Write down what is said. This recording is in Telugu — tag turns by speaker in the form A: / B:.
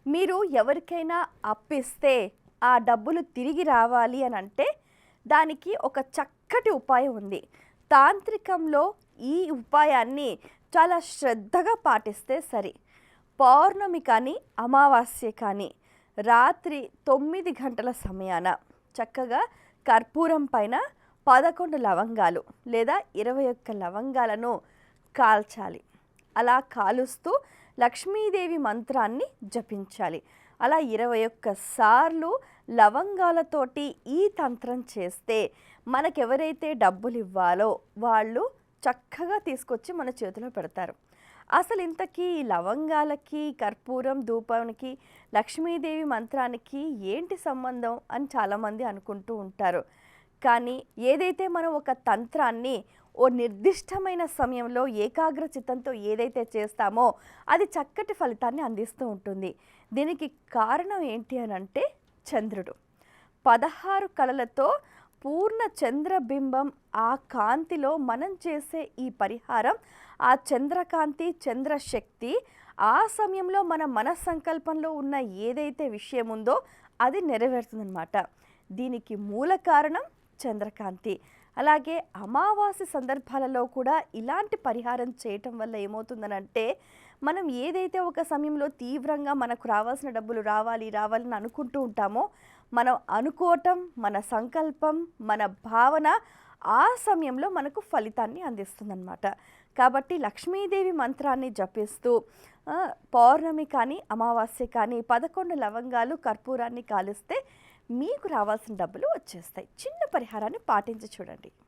A: మీరు ఎవరికైనా అప్పిస్తే ఆ డబ్బులు తిరిగి రావాలి అని అంటే దానికి ఒక చక్కటి ఉపాయం ఉంది. తాంత్రికంలో ఈ ఉపాయాన్ని చాలా శ్రద్ధగా పాటిస్తే సరి. పౌర్ణమి కానీ అమావాస్య కానీ రాత్రి 9 గంటల సమయాన చక్కగా కర్పూరం పైన 11 లవంగాలు లేదా 21 లవంగాలను కాల్చాలి. అలా కాలుస్తూ లక్ష్మీదేవి మంత్రాన్ని జపించాలి. అలా 21 సార్లు లవంగాలతోటి ఈ తంత్రం చేస్తే మనకెవరైతే డబ్బులు ఇవ్వాలో వాళ్ళు చక్కగా తీసుకొచ్చి మన చేతిలో పెడతారు. అసలు ఇంతకీ ఈ లవంగాలకి, కర్పూరం, ధూపానికి, లక్ష్మీదేవి మంత్రానికి ఏంటి సంబంధం అని చాలామంది అనుకుంటూ ఉంటారు. కానీ ఏదైతే మనం ఒక తంత్రాన్ని ఓ నిర్దిష్టమైన సమయంలో ఏకాగ్ర చిత్తంతో ఏదైతే చేస్తామో అది చక్కటి ఫలితాన్ని అందిస్తూ ఉంటుంది. దీనికి కారణం ఏంటి అని అంటే చంద్రుడు. 16 కళలతో పూర్ణ చంద్రబింబం ఆ కాంతిలో మనం చేసే ఈ పరిహారం ఆ చంద్రకాంతి, చంద్రశక్తి ఆ సమయంలో మన మనస్సంకల్పంలో ఉన్న ఏదైతే విషయం ఉందో అది నెరవేరుతుందన్నమాట. దీనికి మూల కారణం చంద్రకాంతి. అలాగే అమావాస్య సందర్భాలలో కూడా ఇలాంటి పరిహారం చేయటం వల్ల ఏమవుతుందనంటే మనం ఏదైతే ఒక సమయంలో తీవ్రంగా మనకు రావాల్సిన డబ్బులు రావాలని అనుకుంటూ ఉంటామో మనం అనుకోవటం, మన సంకల్పం, మన భావన ఆ సమయంలో మనకు ఫలితాన్ని అందిస్తుందన్నమాట. కాబట్టి లక్ష్మీదేవి మంత్రాన్ని జపిస్తూ పౌర్ణమి కానీ అమావాస్య కానీ 11 లవంగాలు, కర్పూరాన్ని కాలిస్తే మీకు రావాల్సిన డబ్బులు వచ్చేస్తాయి. చిన్న పరిహారాన్ని పాటించి చూడండి.